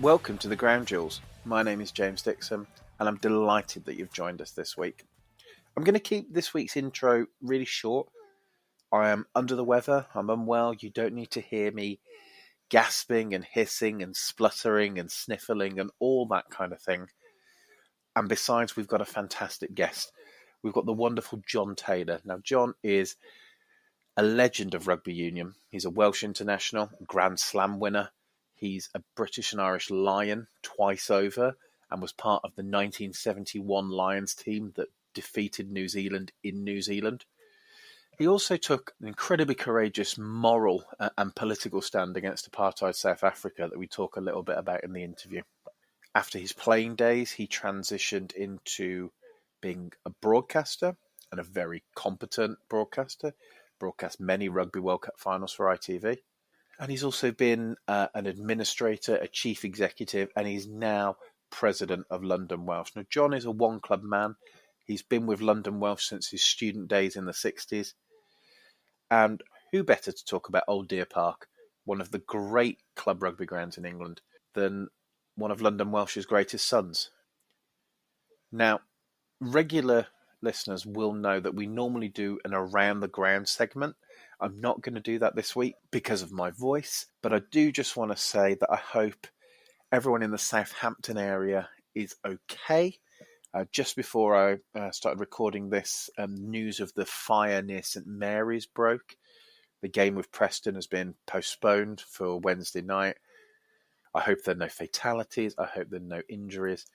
Welcome to the Ground Jewels. My name is James Dixon, and I'm delighted that you've joined us this week. I'm going to keep this week's intro really short. I am under the weather, I'm unwell, you don't need to hear me gasping and hissing and spluttering and sniffling and all that kind of thing. And besides, we've got a fantastic guest. We've got the wonderful John Taylor. Now, John is a legend of rugby union. He's a Welsh international, Grand Slam winner. He's a British and Irish Lion twice over and was part of the 1971 Lions team that defeated New Zealand in New Zealand. He also took an incredibly courageous moral and political stand against apartheid South Africa that we talk a little bit about in the interview. After his playing days, he transitioned into being a broadcaster and a very competent broadcaster. Broadcast many Rugby World Cup finals for ITV. And he's also been an administrator, a chief executive, and he's now president of London Welsh. Now, John is a one-club man. He's been with London Welsh since his student days in the 60s. And who better to talk about Old Deer Park, one of the great club rugby grounds in England, than one of London Welsh's greatest sons. Now, regular listeners will know that we normally do an Around the Ground segment. I'm not going to do that this week because of my voice, but I do just want to say that I hope everyone in the Southampton area is okay. Just before I started recording this, news of the fire near St Mary's broke. The game with Preston has been postponed for Wednesday night. I hope there are no fatalities. I hope there are no injuries.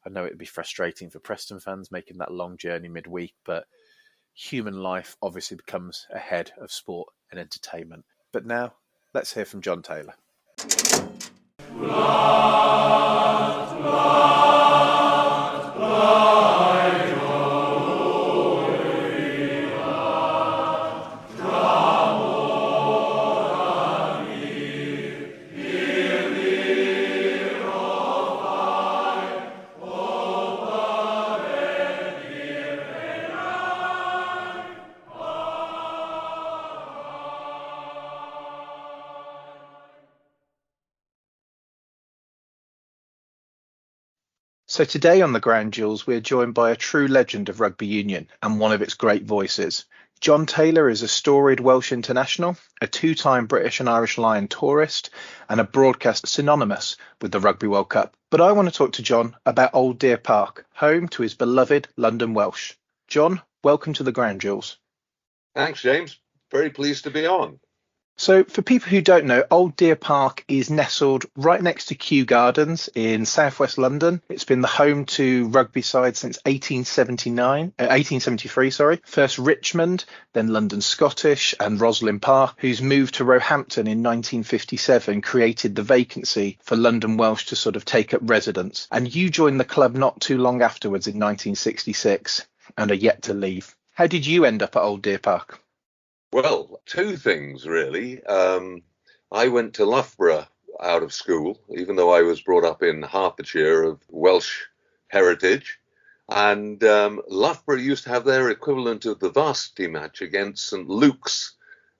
I know it would be frustrating for Preston fans making that long journey midweek, but human life obviously becomes ahead of sport and entertainment. But now, let's hear from John Taylor. So today on the Ground Jewels, we're joined by a true legend of rugby union and one of its great voices. John Taylor is a storied Welsh international, a two-time British and Irish Lion tourist, and a broadcast synonymous with the Rugby World Cup. But I want to talk to John about Old Deer Park, home to his beloved London Welsh. John, welcome to the Ground Jewels. Thanks, James. Very pleased to be on. So for people who don't know, Old Deer Park is nestled right next to Kew Gardens in southwest London. It's been the home to rugby sides since 1873. First Richmond, then London Scottish and Roslyn Park, who's moved to Roehampton in 1957, created the vacancy for London Welsh to sort of take up residence. And you joined the club not too long afterwards in 1966 and are yet to leave. How did you end up at Old Deer Park? Well, two things, really. I went to Loughborough out of school, even though I was brought up in Hertfordshire of Welsh heritage. And Loughborough used to have their equivalent of the varsity match against St Luke's,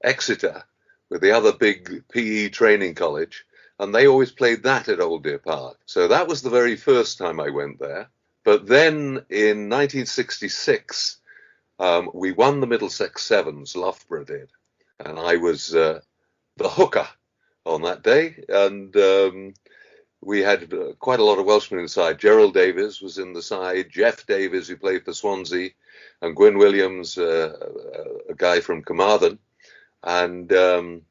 Exeter, with the other big PE training college. And they always played that at Old Deer Park. So that was the very first time I went there. But then in 1966, we won the Middlesex Sevens, Loughborough did, and I was the hooker on that day, and we had quite a lot of Welshmen inside. Gerald Davies was in the side, Jeff Davies, who played for Swansea, and Gwyn Williams, a guy from Carmarthen, and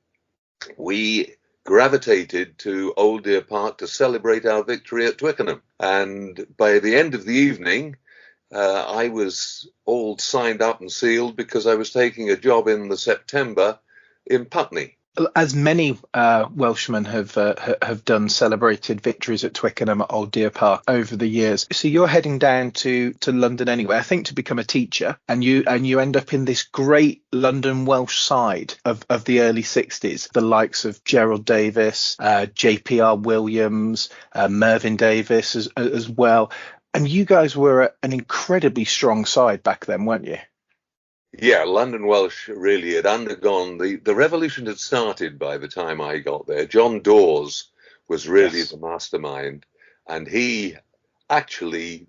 we gravitated to Old Deer Park to celebrate our victory at Twickenham. And by the end of the evening, I was all signed up and sealed because I was taking a job in the September in Putney. As many Welshmen have done, celebrated victories at Twickenham at Old Deer Park over the years. So you're heading down to London anyway, I think, to become a teacher, and you end up in this great London Welsh side of the early 60s, the likes of Gerald Davies, JPR Williams, Mervyn Davies as well. And you guys were an incredibly strong side back then, weren't you? Yeah, London Welsh really had undergone, the revolution had started by the time I got there. John Dawes was really Yes. the mastermind. And he actually,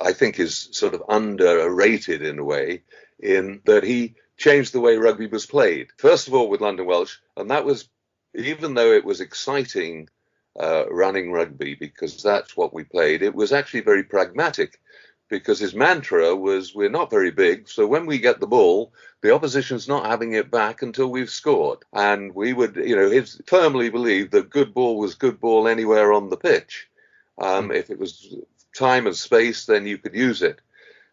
I think, is sort of underrated in a way, in that he changed the way rugby was played. First of all, with London Welsh, and that was, even though it was exciting running rugby, because that's what we played, it was actually very pragmatic, because his mantra was, we're not very big, so when we get the ball, the opposition's not having it back until we've scored. And we would, he firmly believed that good ball was good ball anywhere on the pitch. If it was time and space, then you could use it.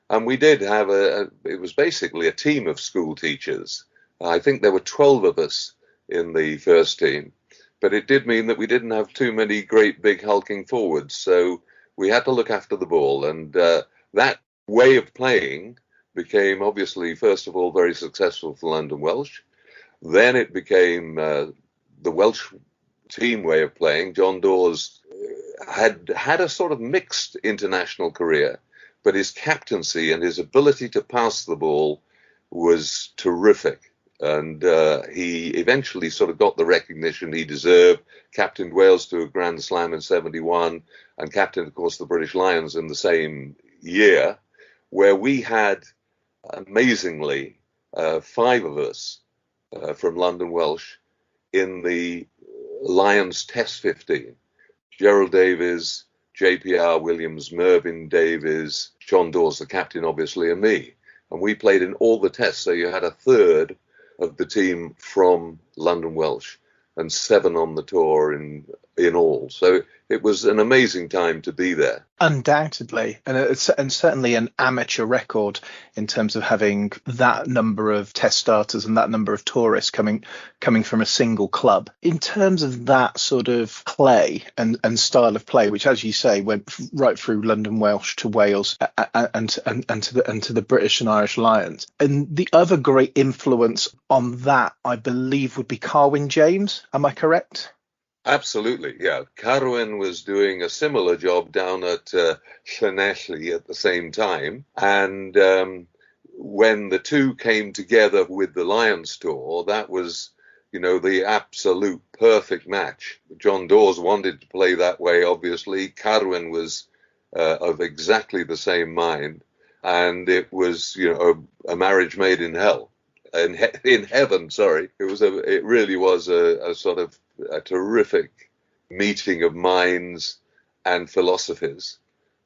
And we did have it was basically a team of school teachers. I think there were 12 of us in the first team, but it did mean that we didn't have too many great big hulking forwards. So we had to look after the ball. And that way of playing became, obviously, first of all, very successful for London Welsh. Then it became the Welsh team way of playing. John Dawes had a sort of mixed international career, but his captaincy and his ability to pass the ball was terrific. And he eventually sort of got the recognition he deserved, captained Wales to a Grand Slam in 71, and captained, of course, the British Lions in the same year, where we had, amazingly, 5 of us from London Welsh in the Lions Test 15. Gerald Davies, JPR Williams, Mervyn Davies, John Dawes, the captain, obviously, and me. And we played in all the tests. So you had a third of the team from London Welsh and 7 on the tour in all. So it was an amazing time to be there. Undoubtedly, and certainly an amateur record in terms of having that number of test starters and that number of tourists coming from a single club. In terms of that sort of play and style of play, which, as you say, went right through London Welsh to Wales and to the British and Irish Lions. And the other great influence on that, I believe, would be Carwyn James. Am I correct? Absolutely, yeah. Carwyn was doing a similar job down at Llanelli at the same time. And when the two came together with the Lions tour, that was, the absolute perfect match. John Dawes wanted to play that way, obviously. Carwyn was of exactly the same mind. And it was, a marriage made in hell. In heaven, sorry. It really was a sort of a terrific meeting of minds and philosophies.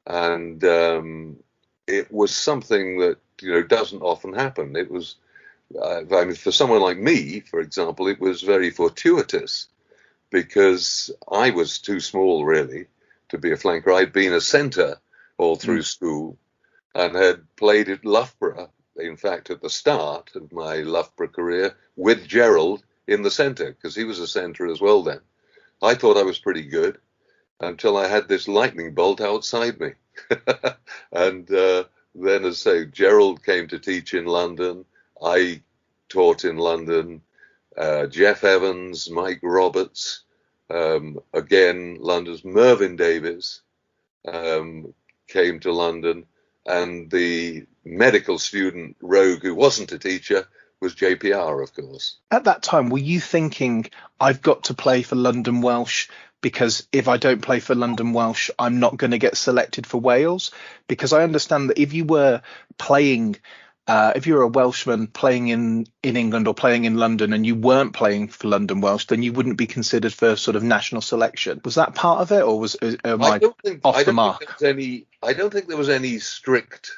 And it was something that, doesn't often happen. It was, for someone like me, for example, it was very fortuitous, because I was too small, really, to be a flanker. I'd been a centre all through school and had played at Loughborough, in fact, at the start of my Loughborough career, with Gerald in the centre, because he was a centre as well then. I thought I was pretty good until I had this lightning bolt outside me. And then, as I say, Gerald came to teach in London. I taught in London. Jeff Evans, Mike Roberts, again, London's Mervyn Davies came to London. And the medical student rogue who wasn't a teacher was JPR, of course. At that time, were you thinking, I've got to play for London Welsh, because if I don't play for London Welsh, I'm not going to get selected for Wales? Because I understand that if you were playing, if you were a Welshman playing in England or playing in London and you weren't playing for London Welsh, then you wouldn't be considered for sort of national selection. Was that part of it, or I off the mark? I don't think there was any strict,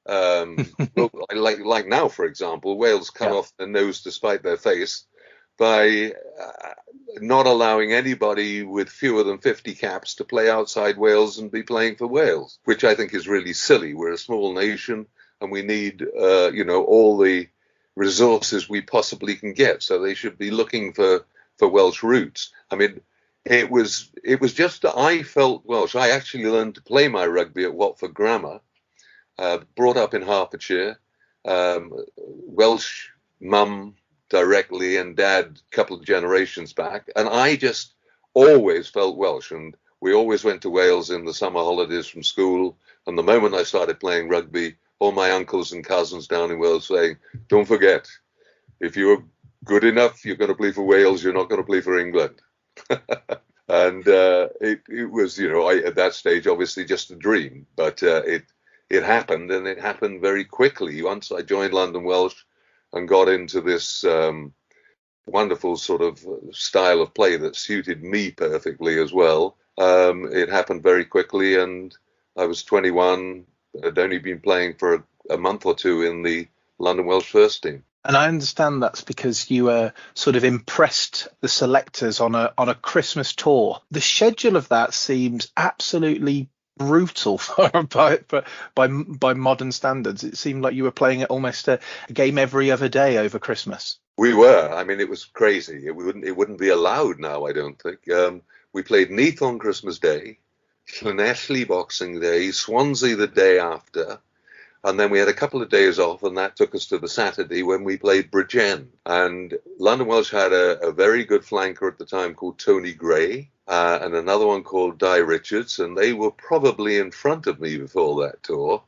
like now, for example, Wales cut off their nose to spite their face by not allowing anybody with fewer than 50 caps to play outside Wales and be playing for Wales, which I think is really silly. We're a small nation and we need, all the resources we possibly can get. So they should be looking for Welsh roots. I mean, it was just that I felt Welsh. I actually learned to play my rugby at Watford Grammar, brought up in Hertfordshire, Welsh mum directly and dad a couple of generations back. And I just always felt Welsh. And we always went to Wales in the summer holidays from school. And the moment I started playing rugby, all my uncles and cousins down in Wales saying, don't forget, if you're good enough, you're going to play for Wales, you're not going to play for England. And it was, at that stage, obviously just a dream, but it happened, and it happened very quickly. Once I joined London Welsh and got into this wonderful sort of style of play that suited me perfectly as well, it happened very quickly, and I was 21. I'd only been playing for a month or two in the London Welsh first team. And I understand that's because you sort of impressed the selectors on a Christmas tour. The schedule of that seems absolutely brutal by modern standards. It seemed like you were playing almost a game every other day over Christmas. We were. I mean, it was crazy. It wouldn't be allowed now, I don't think. We played Neath on Christmas Day, Llanelli Boxing Day, Swansea the day after, and then we had a couple of days off, and that took us to the Saturday when we played Bridgend. And London Welsh had a very good flanker at the time called Tony Gray, and another one called Di Richards, and they were probably in front of me before that tour.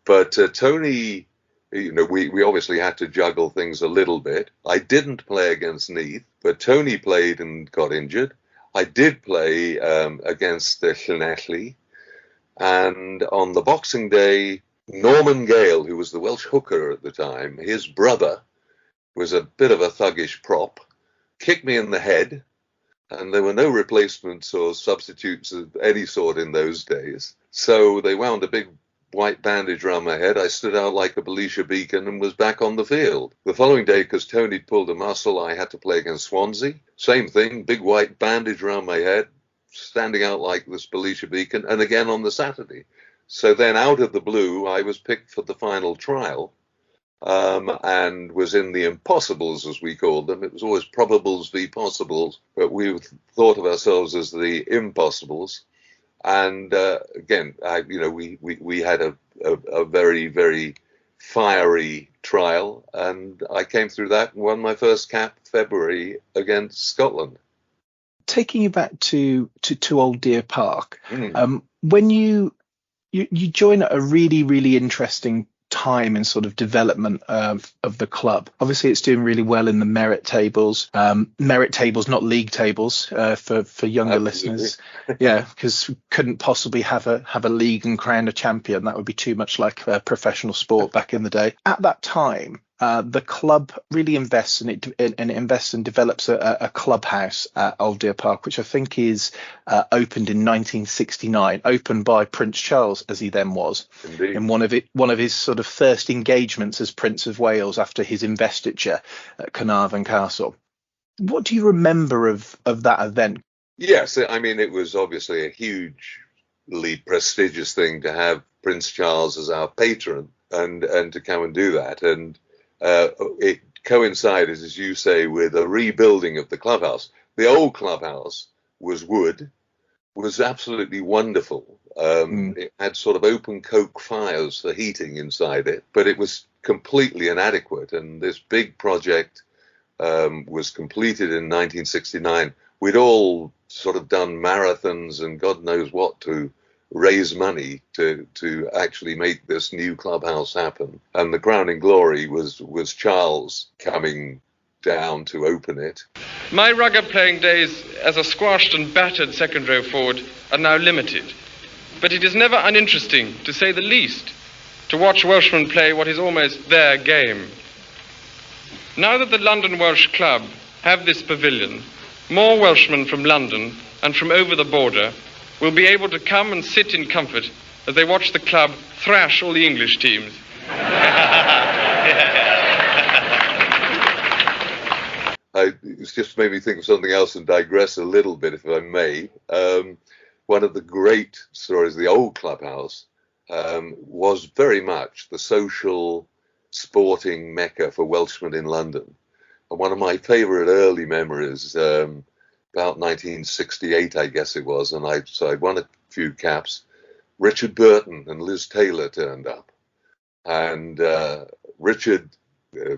But Tony, we obviously had to juggle things a little bit. I didn't play against Neath, but Tony played and got injured. I did play against Llanelli, and on the Boxing Day, Norman Gale, who was the Welsh hooker at the time, his brother was a bit of a thuggish prop, kicked me in the head, and there were no replacements or substitutes of any sort in those days. So they wound a big white bandage around my head. I stood out like a Belisha beacon and was back on the field. The following day, because Tony pulled a muscle, I had to play against Swansea. Same thing, big white bandage around my head, standing out like this Belisha beacon, and again on the Saturday. So then out of the blue, I was picked for the final trial and was in the impossibles, as we called them. It was always probables v possibles, but we thought of ourselves as the impossibles. And again, we had a very, very fiery trial, and I came through that and won my first cap February against Scotland. Taking you back to Old Deer Park, when you join at a really, really interesting time in sort of development of the club. Obviously, it's doing really well in the merit tables. Merit tables, not league tables, for younger listeners. Yeah, because we couldn't possibly have a league and crown a champion. That would be too much like professional sport back in the day. At that time, the club really invests in it, and it invests and develops a clubhouse at Old Deer Park, which I think is opened in 1969, opened by Prince Charles, as he then was. Indeed. In one of his sort of first engagements as Prince of Wales after his investiture at Carnarvon Castle. What do you remember of that event? Yes, I mean, it was obviously a hugely prestigious thing to have Prince Charles as our patron and to come and do that. And it coincided, as you say, with a rebuilding of the clubhouse. The old clubhouse was wood, was absolutely wonderful. It had sort of open coke fires for heating inside it, but it was completely inadequate. And this big project was completed in 1969. We'd all sort of done marathons and God knows what to raise money to actually make this new clubhouse happen. And the crowning glory was Charles coming down to open it. My rugby playing days as a squashed and battered second row forward are now limited. But it is never uninteresting, to say the least, to watch Welshmen play what is almost their game. Now that the London Welsh Club have this pavilion, more Welshmen from London and from over the border will be able to come and sit in comfort as they watch the club thrash all the English teams. It's just made me think of something else and digress a little bit, if I may. One of the great stories of the old clubhouse was very much the social sporting mecca for Welshmen in London. And one of my favourite early memories, about 1968, I guess it was, and I'd won a few caps. Richard Burton and Liz Taylor turned up, and Richard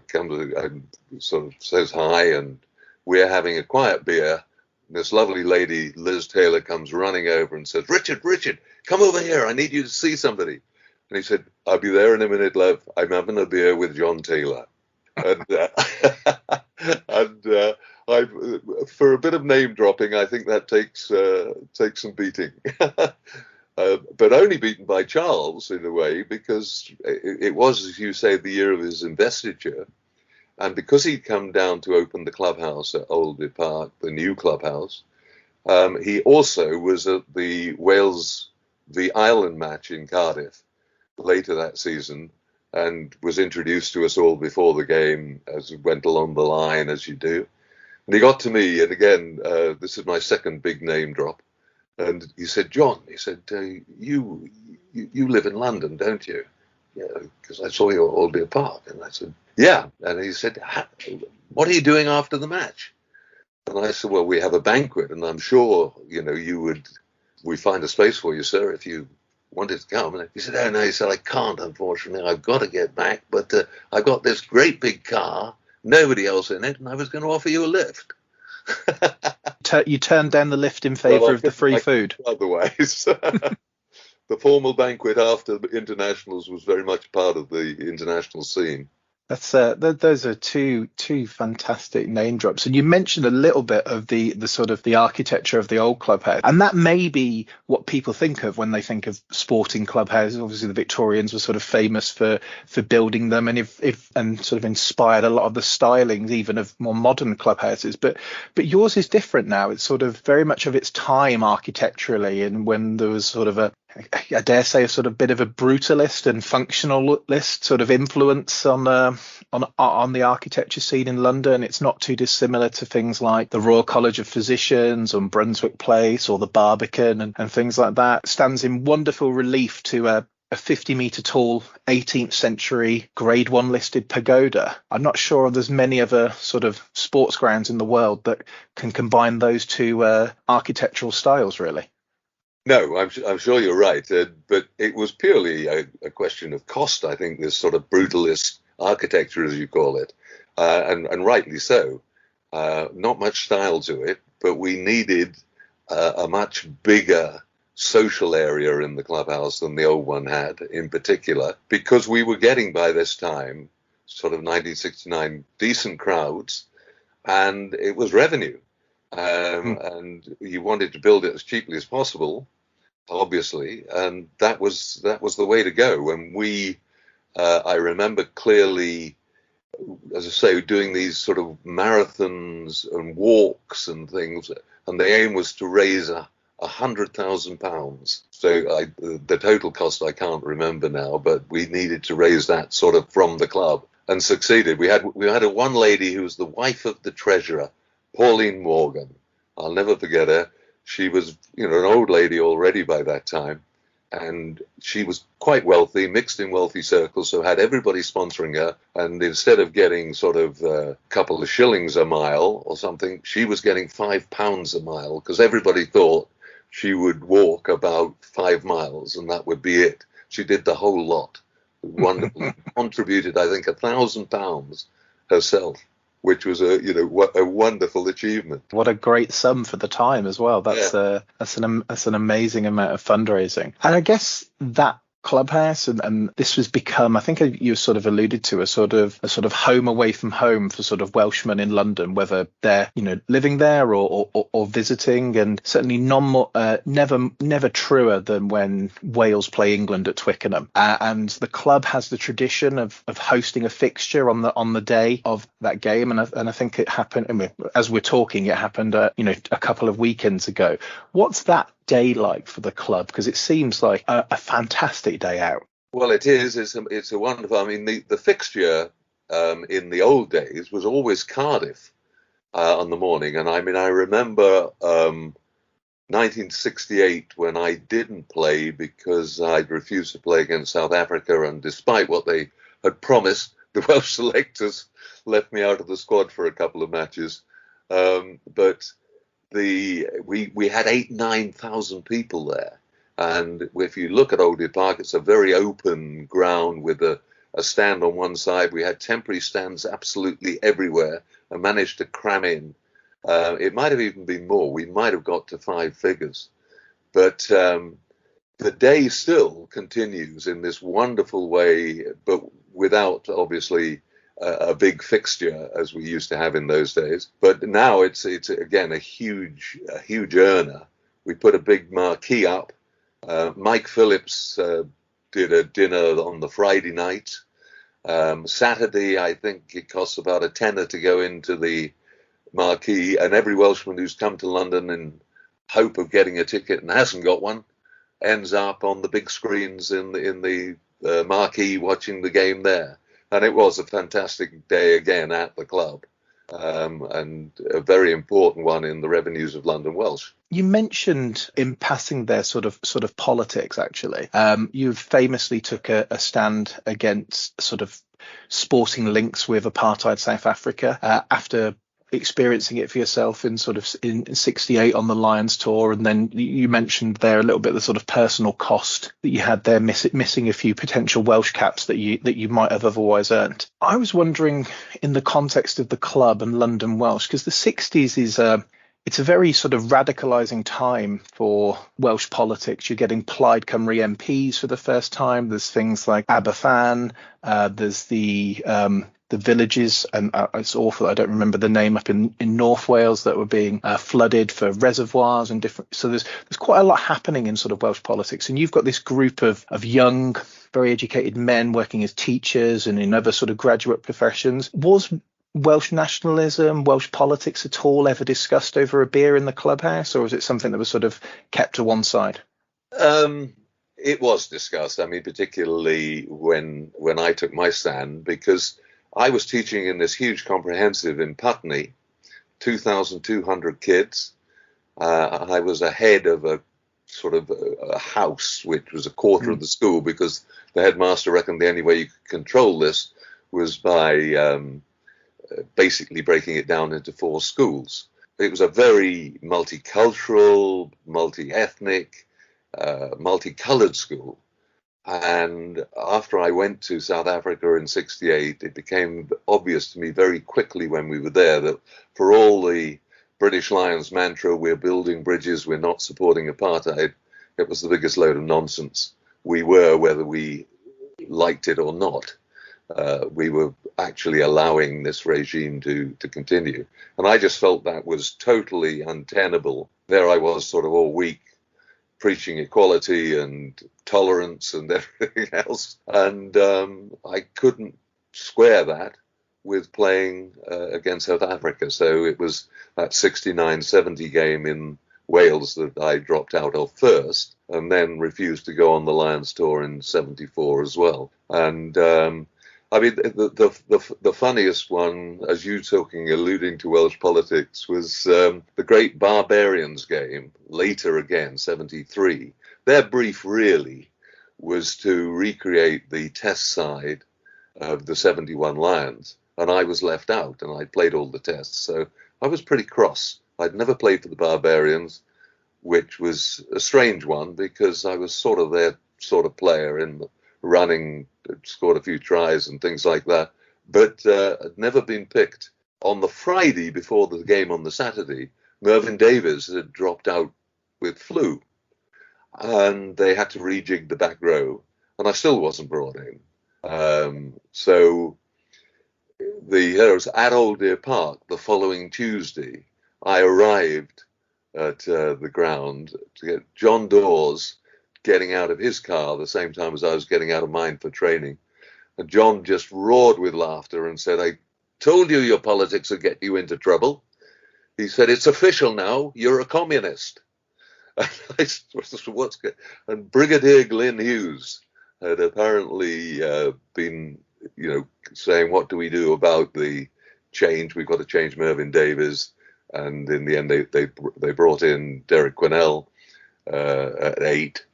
comes and sort of says hi, and we're having a quiet beer. This lovely lady, Liz Taylor, comes running over and says, Richard, come over here. I need you to see somebody. And he said, I'll be there in a minute, love. I'm having a beer with John Taylor. And And for a bit of name dropping, I think that takes some beating. But only beaten by Charles in a way, because it was, as you say, the year of his investiture. And because he'd come down to open the clubhouse at Oldby Park, the new clubhouse, he also was at the Wales v Ireland match in Cardiff later that season, and was introduced to us all before the game as we went along the line, as you do. And he got to me, and again, this is my second big name drop. And he said, "John," he said, you live in London, don't you? Yeah, because I saw you at Oldby Park. And I said, "Yeah." And he said, "What are you doing after the match?" And I said, "Well, we have a banquet, and I'm sure, we find a space for you, sir, if you wanted to come." And he said, "Oh, no," he said, "I can't, unfortunately. I've got to get back, but I've got this great big car, nobody else in it, and I was going to offer you a lift." You turned down the lift in favour of the free food. Otherwise, the formal banquet after the internationals was very much part of the international scene. That's those are two fantastic name drops, and you mentioned a little bit of the sort of the architecture of the old clubhouse, and that may be what people think of when they think of sporting clubhouses. Obviously, the Victorians were sort of famous for building them, and and sort of inspired a lot of the stylings even of more modern clubhouses. But yours is different now. It's sort of very much of its time architecturally, and when there was sort of I dare say a sort of bit of a brutalist and functionalist sort of influence on the architecture scene in London. It's not too dissimilar to things like the Royal College of Physicians on Brunswick Place or the Barbican and things like that. It stands in wonderful relief to a 50-metre tall 18th century Grade 1 listed pagoda. I'm not sure there's many other sort of sports grounds in the world that can combine those two architectural styles, really. No, I'm sure you're right, but it was purely a question of cost. I think this sort of brutalist architecture, as you call it, and rightly so. Not much style to it, but we needed a much bigger social area in the clubhouse than the old one had, in particular, because we were getting by this time, sort of 1969, decent crowds, and it was revenue. And you wanted to build it as cheaply as possible, obviously, and that was the way to go. And I remember clearly, as I say, doing these sort of marathons and walks and things, and the aim was to raise £100,000. So the total cost I can't remember now, but we needed to raise that sort of from the club, and succeeded. We had one lady who was the wife of the treasurer, Pauline Morgan. I'll never forget her. She was, an old lady already by that time, and she was quite wealthy, mixed in wealthy circles, so had everybody sponsoring her. And instead of getting sort of a couple of shillings a mile or something, she was getting £5 a mile, because everybody thought she would walk about 5 miles and that would be it. She did the whole lot. Wonderful. Contributed, I think, £1,000 herself, which was a wonderful achievement. What a great sum for the time as well. That's an amazing amount of fundraising. And I guess that clubhouse and this was become, I think you sort of alluded to, a sort of home away from home for sort of Welshmen in London, whether they're living there or visiting, and certainly never truer than when Wales play England at Twickenham. And the club has the tradition of hosting a fixture on the day of that game, and I think it happened, as we're talking, it happened a couple of weekends ago. What's that day like for the club? Because it seems like a fantastic day out. Well, it is. It's a wonderful. I mean, the fixture in the old days was always Cardiff on the morning, and I remember 1968 when I didn't play because I'd refused to play against South Africa, and despite what they had promised, the Welsh selectors left me out of the squad for a couple of matches. But we had 8,000-9,000 people there, and if you look at Oldby Park, it's a very open ground with a stand on one side. We had temporary stands absolutely everywhere and managed to cram in. It might have even been more. We might have got to 5 figures, but the day still continues in this wonderful way, but without obviously a big fixture as we used to have in those days. But now it's again a huge earner. We put a big marquee up. Mike Phillips did a dinner on the Friday night. Saturday, I think it costs about a tenner to go into the marquee, and every Welshman who's come to London in hope of getting a ticket and hasn't got one ends up on the big screens in the marquee watching the game there. And it was a fantastic day again at the club, and a very important one in the revenues of London Welsh. You mentioned in passing there sort of politics, actually. You famously took a stand against sort of sporting links with apartheid South Africa after experiencing it for yourself in 68 on the Lions tour, and then you mentioned there a little bit the sort of personal cost that you had there, missing a few potential Welsh caps that you might have otherwise earned. I was wondering, in the context of the club and London Welsh, because the 60s is it's a very sort of radicalising time for Welsh politics. You're getting Plaid Cymru MPs for the first time. There's things like Aberfan. There's the villages, and it's awful, I don't remember the name, up in North Wales that were being flooded for reservoirs and different. So there's quite a lot happening in sort of Welsh politics. And you've got this group of young, very educated men working as teachers and in other sort of graduate professions. Was Welsh nationalism, Welsh politics at all ever discussed over a beer in the clubhouse, or was it something that was sort of kept to one side? It was discussed. I mean, particularly when I took my stand, because I was teaching in this huge comprehensive in Putney, 2,200 kids. I was a head of a sort of a house, which was a quarter of the school, because the headmaster reckoned the only way you could control this was by basically breaking it down into 4 schools. It was a very multicultural, multi-ethnic, multicolored school. And after I went to South Africa in 68, it became obvious to me very quickly when we were there that for all the British Lions mantra, we're building bridges, we're not supporting apartheid, it was the biggest load of nonsense. We were, whether we liked it or not. We were actually allowing this regime to continue. And I just felt that was totally untenable. There I was sort of all week preaching equality and tolerance and everything else. And I couldn't square that with playing against South Africa. So it was that 69-70 game in Wales that I dropped out of first, and then refused to go on the Lions tour in 74 as well. And I mean, the funniest one, as you alluding to Welsh politics, was the great Barbarians game, later again, 73. Their brief really was to recreate the test side of the 71 Lions, and I was left out, and I played all the tests. So I was pretty cross. I'd never played for the Barbarians, which was a strange one, because I was sort of their sort of player in running, scored a few tries and things like that, but had never been picked. On the Friday before the game on the Saturday, Mervyn Davies had dropped out with flu, and they had to rejig the back row, and I still wasn't brought in. So it was at Old Deer Park the following Tuesday. I arrived at the ground to get John Dawes getting out of his car the same time as I was getting out of mine for training. And John just roared with laughter and said, "I told you your politics would get you into trouble." He said, "It's official now, you're a communist." And I said, "What's good?" And Brigadier Glyn Hughes had apparently been, saying, "What do we do about the change? We've got to change Mervyn Davies." And in the end, they brought in Derek Quinnell at 8.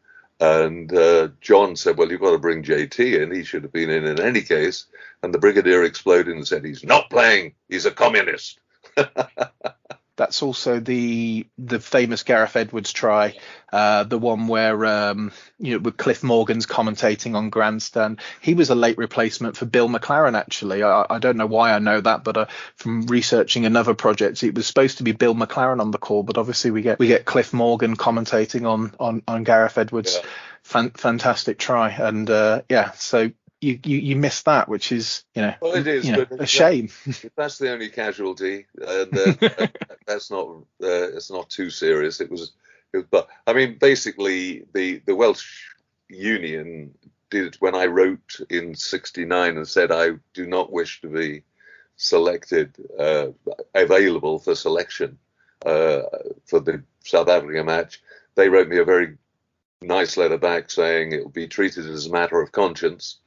And John said, "Well, you've got to bring JT in. He should have been in any case." And the Brigadier exploded and said, "He's not playing. He's a communist." That's also the famous Gareth Edwards try, the one where with Cliff Morgan's commentating on grandstand. He was a late replacement for Bill McLaren, actually. I don't know why I know that, but from researching another project, it was supposed to be Bill McLaren on the call, but obviously we get Cliff Morgan commentating on Gareth Edwards. Yeah. Fantastic try. And so you miss that, which is Well, it is, but a shame. that's the only casualty, and that's not it's not too serious. But I mean, basically, the Welsh Union did, when I wrote in '69 and said I do not wish to be selected, available for selection for the South Africa match. They wrote me a very nice letter back saying it will be treated as a matter of conscience,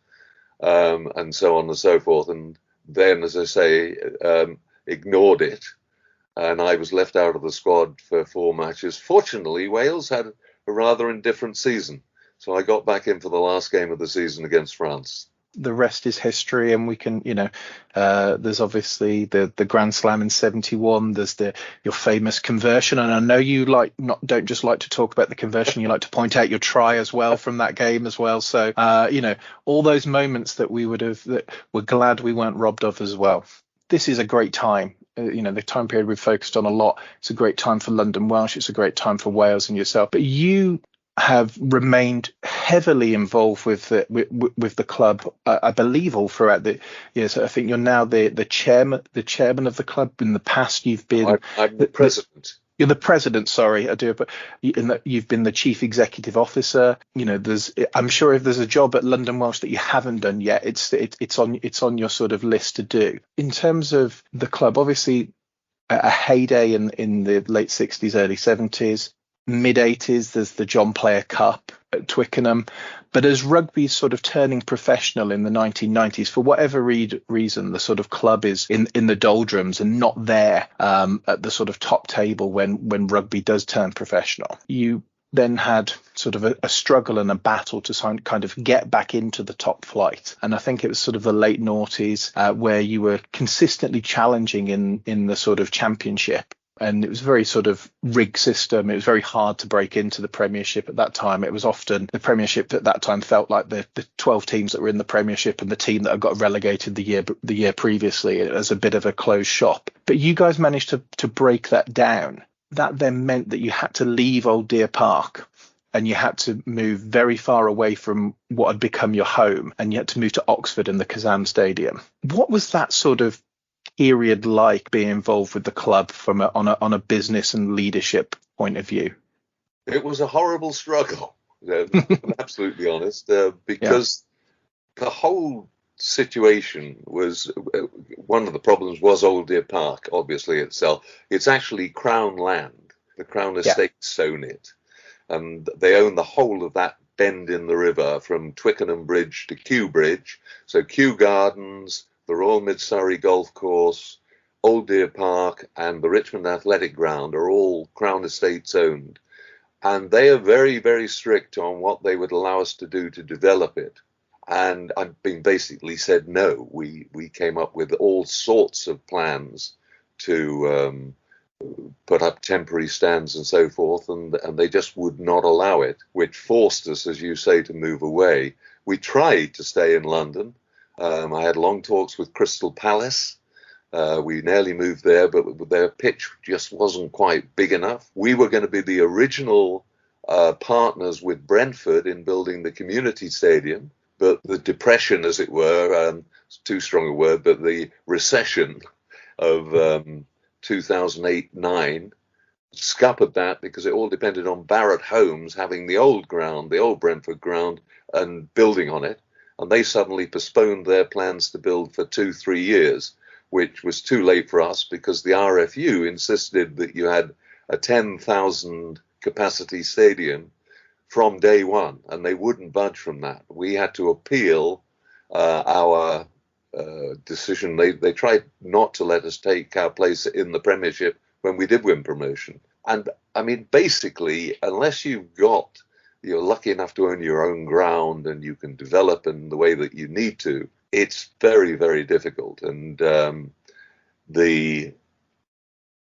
and so on and so forth. And then, as I say, ignored it, and I was left out of the squad for 4 matches. Fortunately, Wales had a rather indifferent season, so I got back in for the last game of the season against France. The rest is history, and we can, there's obviously the Grand Slam in '71. There's your famous conversion, and I know you don't just like to talk about the conversion. You like to point out your try as well from that game as well. So, all those moments that that we're glad we weren't robbed of as well. This is a great time. The time period we've focused on a lot. It's a great time for London Welsh. It's a great time for Wales and yourself. But you have remained heavily involved with the club, I believe, all throughout the years. I think you're now the chairman of the club. In the past, you've been I'm the president. You're the president. Sorry, I do. But you've been the chief executive officer. I'm sure if there's a job at London Welsh that you haven't done yet, it's on your sort of list to do. In terms of the club, obviously, a heyday in the late '60s, early '70s. Mid-80s, there's the John Player Cup at Twickenham. But as rugby's sort of turning professional in the 1990s, for whatever reason, the sort of club is in the doldrums and not there at the sort of top table when rugby does turn professional. You then had sort of a struggle and a battle to kind of get back into the top flight. And I think it was sort of the late noughties where you were consistently challenging in the sort of championship. And it was a very sort of rigged system. It was very hard to break into the Premiership at that time. It was often the Premiership at that time felt like the 12 teams that were in the Premiership and the team that had got relegated the year previously as a bit of a closed shop. But you guys managed to break that down. That then meant that you had to leave Old Deer Park and you had to move very far away from what had become your home, and you had to move to Oxford and the Kazan Stadium. What was that sort of period like, being involved with the club on a business and leadership point of view? It was a horrible struggle, I'm absolutely honest, because the whole situation was, one of the problems was Old Deer Park, obviously itself. It's actually Crown land. The Crown Estates own it, and they own the whole of that bend in the river from Twickenham Bridge to Kew Bridge. So Kew Gardens, the Royal Mid-Surrey Golf Course, Old Deer Park, and the Richmond Athletic Ground are all Crown Estates owned. And they are very, very strict on what they would allow us to do to develop it. And I've been basically said no. We came up with all sorts of plans to put up temporary stands and so forth, and they just would not allow it, which forced us, as you say, to move away. We tried to stay in London. I had long talks with Crystal Palace. We nearly moved there, but their pitch just wasn't quite big enough. We were going to be the original partners with Brentford in building the community stadium, but the depression, as it were, it's too strong a word, but the recession of 2008-9 scuppered that, because it all depended on Barratt Homes having the old ground, the old Brentford ground, and building on it. And they suddenly postponed their plans to build for 2-3 years, which was too late for us, because the RFU insisted that you had a 10,000 capacity stadium from day one, and they wouldn't budge from that. We had to appeal our decision. They tried not to let us take our place in the Premiership when we did win promotion. And I mean, basically, unless you're lucky enough to own your own ground and you can develop in the way that you need to, it's very, very difficult. And the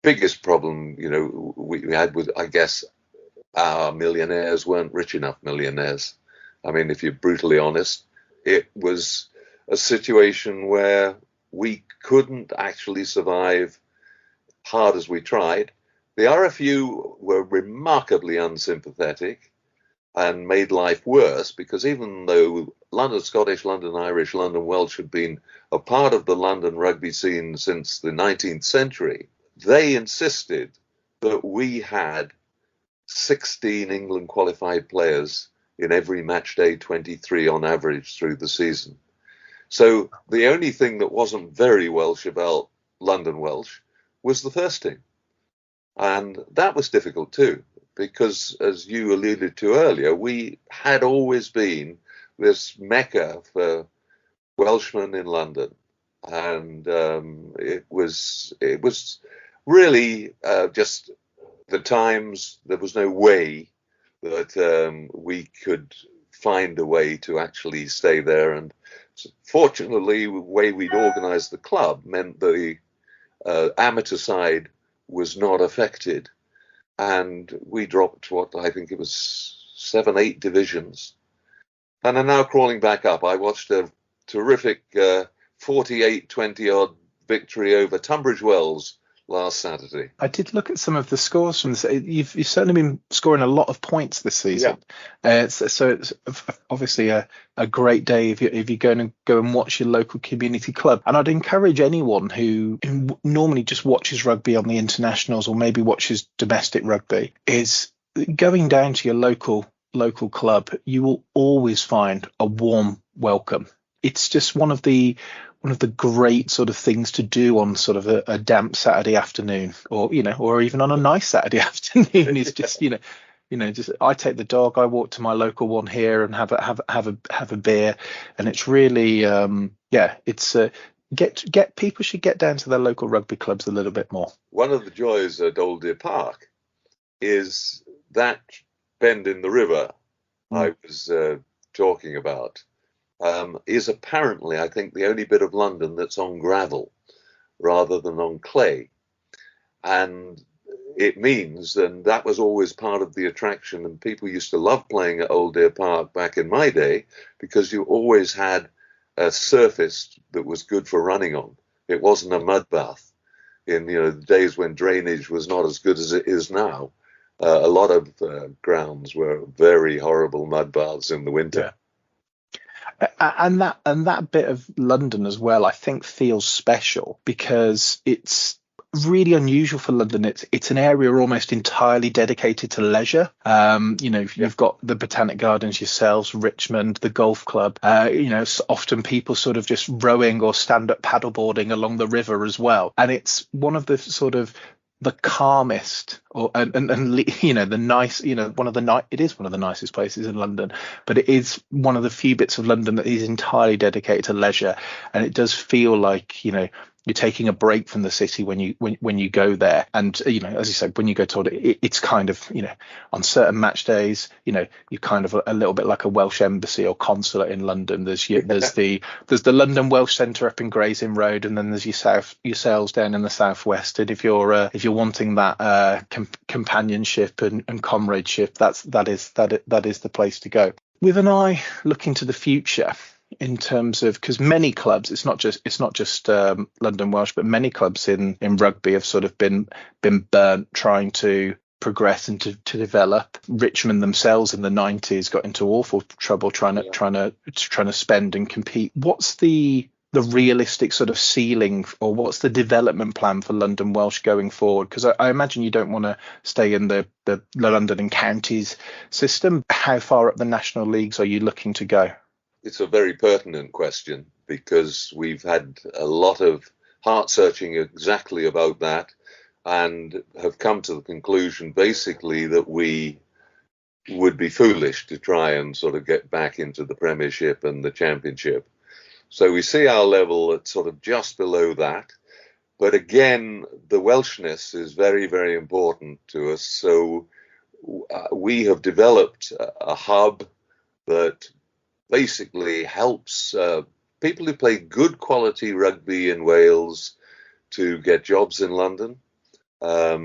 biggest problem, we had with, I guess, our millionaires weren't rich enough millionaires. I mean, if you're brutally honest, it was a situation where we couldn't actually survive, hard as we tried. The RFU were remarkably unsympathetic and made life worse, because even though London Scottish, London Irish, London Welsh had been a part of the London rugby scene since the 19th century. They insisted that we had 16 England qualified players in every match day, 23 on average through the season. So the only thing that wasn't very Welsh about London Welsh was the first team. And that was difficult too, because as you alluded to earlier, we had always been this mecca for Welshmen in London. And it was really just the times. There was no way that we could find a way to actually stay there. And fortunately, the way we'd organised the club meant the amateur side was not affected. And we dropped what I think it was 7, 8 divisions. And are now crawling back up. I watched a terrific 48-20 odd victory over Tunbridge Wells last Saturday. I did look at some of the scores from this. You've certainly been scoring a lot of points this season. Yeah. So it's obviously a great day if you're going to go and watch your local community club. And I'd encourage anyone who normally just watches rugby on the internationals or maybe watches domestic rugby is going down to your local club. You will always find a warm welcome. It's just one of the great sort of things to do on sort of a damp Saturday afternoon, or even on a nice Saturday afternoon. Is just just I take the dog, I walk to my local one here and have a beer, and it's really it's get people should get down to their local rugby clubs a little bit more. One of the joys at Old Deer Park is that bend in the river I was talking about. Is apparently, I think, the only bit of London that's on gravel rather than on clay. And it means, and that was always part of the attraction, and people used to love playing at Old Deer Park back in my day, because you always had a surface that was good for running on. It wasn't a mud bath. In the days when drainage was not as good as it is now, a lot of grounds were very horrible mud baths in the winter. Yeah. And that bit of London as well, I think, feels special because it's really unusual for London. It's an area almost entirely dedicated to leisure. You've got the Botanic Gardens yourselves, Richmond, the golf club. Often people sort of just rowing or stand-up paddleboarding along the river as well. And it's one of the sort of the calmest the nice, it is one of the nicest places in London, but it is one of the few bits of London that is entirely dedicated to leisure. And it does feel like, you're taking a break from the city when you go there. And, as you said, when you go to it, it's kind of, on certain match days, you're kind of a little bit like a Welsh embassy or consulate in London. There's the London Welsh Centre up in Gray's Inn Road, and then there's yourselves down in the southwest. And if you're wanting that companionship and comradeship, that is the place to go. With an eye looking to the future, in terms of, because many clubs, it's not just London Welsh, but many clubs in rugby have sort of been burnt trying to progress and to develop. Richmond themselves in the 90s got into awful trouble trying to spend and compete. What's the realistic sort of ceiling, or what's the development plan for London Welsh going forward? Because I imagine you don't want to stay in the London and counties system. How far up the national leagues are you looking to go? It's a very pertinent question, because we've had a lot of heart searching exactly about that, and have come to the conclusion basically that we would be foolish to try and sort of get back into the Premiership and the Championship. So we see our level at sort of just below that. But again, the Welshness is very, very important to us. So we have developed a hub that basically helps people who play good quality rugby in Wales to get jobs in London. A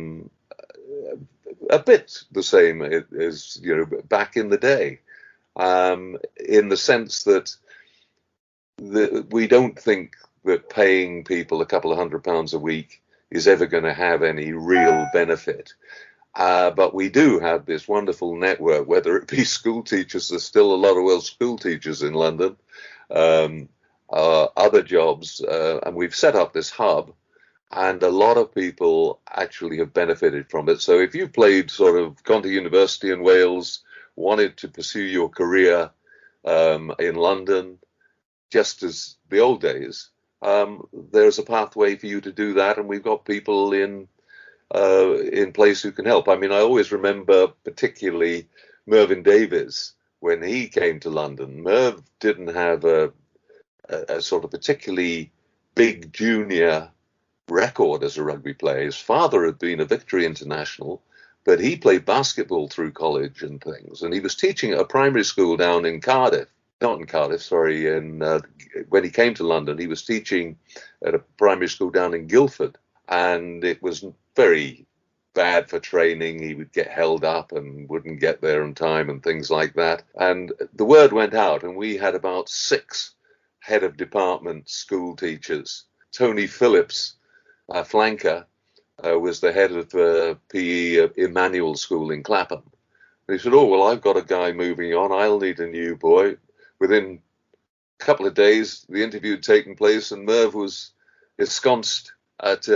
bit the same as back in the day, in the sense that we don't think that paying people a couple of £100 a week is ever going to have any real benefit. But we do have this wonderful network, whether it be school teachers. There's still a lot of Welsh school teachers in London, other jobs, and we've set up this hub, and a lot of people actually have benefited from it. So if you played gone to university in Wales, wanted to pursue your career in London, just as the old days, there's a pathway for you to do that, and we've got people in place who can help. I mean, I always remember particularly Mervyn Davies when he came to London. Merv didn't have a sort of particularly big junior record as a rugby player. His father had been a Victory international, but he played basketball through college and things. And he was teaching at a primary school down in Cardiff. Not in Cardiff, sorry. When he came to London, he was teaching at a primary school down in Guildford. And it was very bad for training. He would get held up and wouldn't get there in time and things like that. And the word went out, and we had about 6 head of department school teachers. Tony Phillips, our flanker, was the head of PE at Emmanuel School in Clapham. And he said, "Oh, well, I've got a guy moving on. I'll need a new boy." Within a couple of days, the interview had taken place, and Merv was ensconced at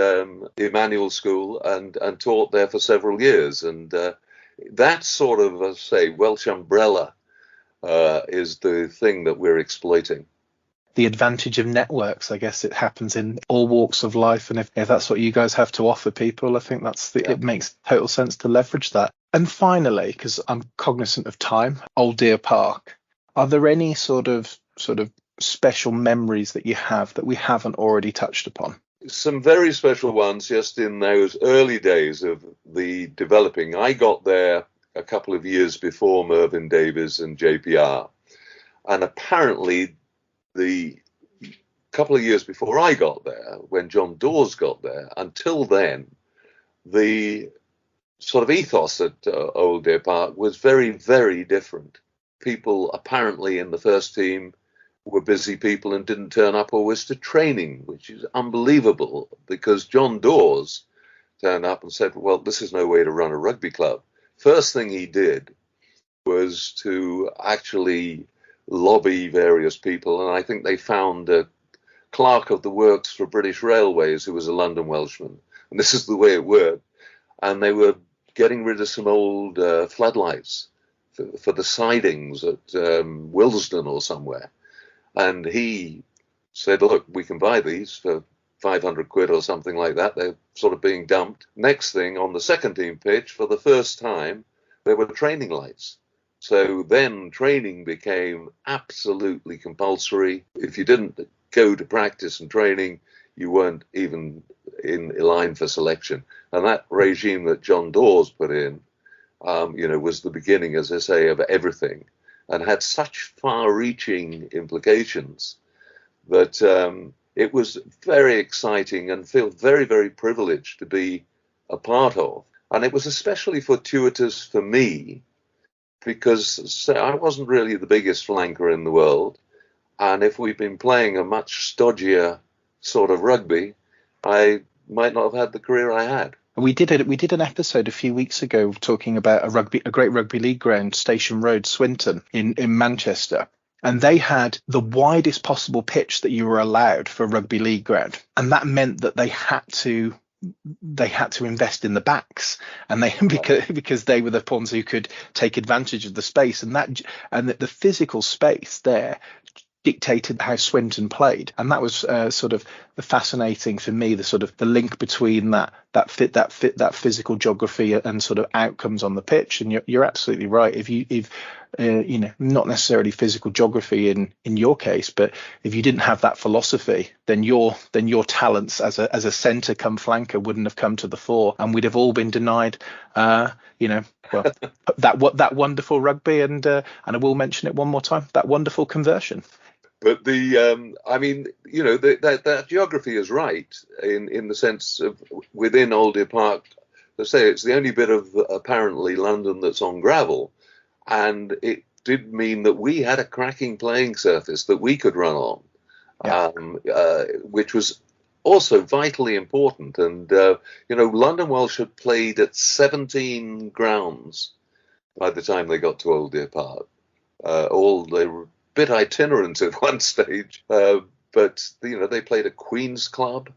Emmanuel School and taught there for several years. And that sort of, Welsh umbrella is the thing that we're exploiting. The advantage of networks, I guess it happens in all walks of life. And if that's what you guys have to offer people, I think it makes total sense to leverage that. And finally, because I'm cognizant of time, Old Deer Park, are there any sort of special memories that you have that we haven't already touched upon? Some very special ones just in those early days of the developing. I got there a couple of years before Mervyn Davies and JPR. And apparently the couple of years before I got there, when John Dawes got there, until then, the sort of ethos at Old Deer Park was very, very different. People apparently in the first team were busy people and didn't turn up always to training, which is unbelievable, because John Dawes turned up and said, "Well, this is no way to run a rugby club." First thing he did was to actually lobby various people, and I think they found a clerk of the works for British Railways who was a London Welshman, and this is the way it worked. And they were getting rid of some old floodlights for the sidings at Willesden or somewhere. And he said, "Look, we can buy these for 500 quid or something like that." They're sort of being dumped. Next thing, on the second team pitch, for the first time, there were training lights. So then training became absolutely compulsory. If you didn't go to practice and training, you weren't even in line for selection. And that regime that John Dawes put in, was the beginning, as I say, of everything, and had such far-reaching implications that it was very exciting and feel very, very privileged to be a part of. And it was especially fortuitous for me because I wasn't really the biggest flanker in the world. And if we'd been playing a much stodgier sort of rugby, I might not have had the career I had. We did an episode a few weeks ago talking about a great rugby league ground, Station Road, Swinton in Manchester. And they had the widest possible pitch that you were allowed for a rugby league ground. And that meant that they had to invest in the backs, and because they were the ones who could take advantage of the space, and the physical space there dictated how Swinton played. And that was sort of the fascinating for me, the sort of the link between that physical geography and sort of outcomes on the pitch. And you're absolutely right. If not necessarily physical geography in your case, but if you didn't have that philosophy, then your talents as a centre come flanker wouldn't have come to the fore, and we'd have all been denied that wonderful rugby, and I will mention it one more time, that wonderful conversion. But that geography is right in the sense of within Old Deer Park. Let's say it's the only bit of apparently London that's on gravel, and it did mean that we had a cracking playing surface that we could run on, which was also vitally important. And, London Welsh had played at 17 grounds by the time they got to Old Deer Park. They were a bit itinerant at one stage, but they played at Queen's Club.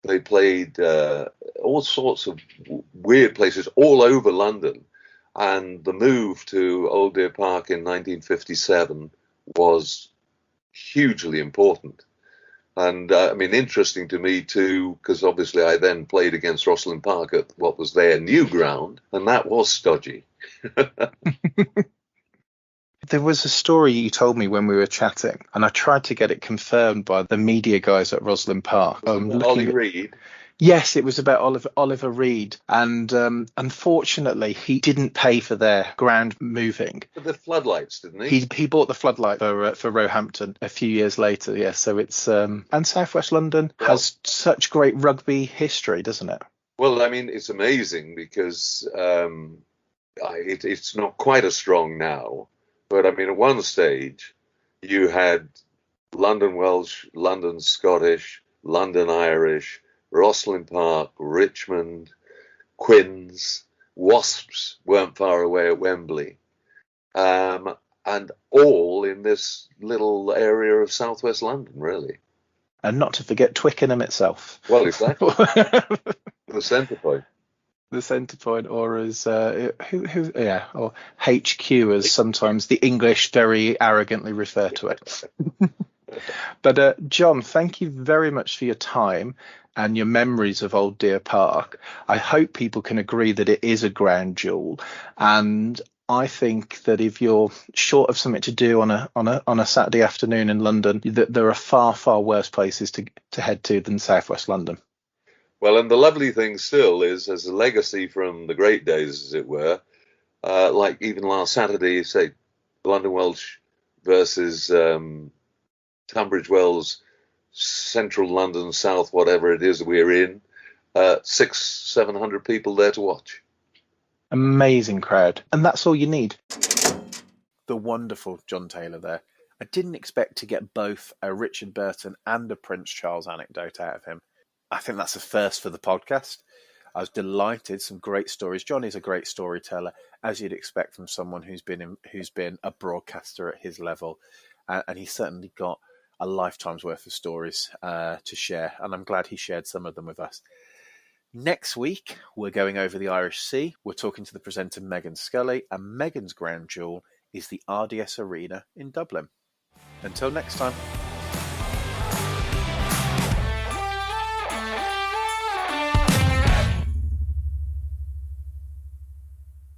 They played all sorts of weird places all over London. And the move to Old Deer Park in 1957 was hugely important. And interesting to me too, because obviously I then played against Rosslyn Park at what was their new ground, and that was stodgy. There was a story you told me when we were chatting, and I tried to get it confirmed by the media guys at Rosslyn Park. Ollie Reed. Yes, it was about Oliver Reed, and unfortunately, he didn't pay for their ground moving. For the floodlights, didn't he? He bought the floodlight for Roehampton a few years later. Yes, so it's and Southwest London has such great rugby history, doesn't it? Well, it's amazing because it's not quite as strong now. But at one stage, you had London Welsh, London Scottish, London Irish, Rosslyn Park, Richmond, Quins, Wasps weren't far away at Wembley, and all in this little area of southwest London, really. And not to forget Twickenham itself. Well, exactly. The centre point. The centre point, or as or HQ, as sometimes the English very arrogantly refer to it. But John, thank you very much for your time and your memories of Old Deer Park. I hope people can agree that it is a ground jewel, and I think that if you're short of something to do on a Saturday afternoon in London, that there are far worse places to head to than Southwest London. Well, and the lovely thing still is, as a legacy from the great days, as it were, like even last Saturday, say, London Welsh versus Tunbridge Wells, Central London, South, whatever it is we're in, 600-700 people there to watch. Amazing crowd. And that's all you need. The wonderful John Taylor there. I didn't expect to get both a Richard Burton and a Prince Charles anecdote out of him. I think that's a first for the podcast. I was delighted. Some great stories. John is a great storyteller, as you'd expect from someone who's been a broadcaster at his level, and he's certainly got a lifetime's worth of stories to share. And I'm glad he shared some of them with us. Next week, we're going over the Irish Sea. We're talking to the presenter Megan Scully, and Megan's ground jewel is the RDS Arena in Dublin. Until next time.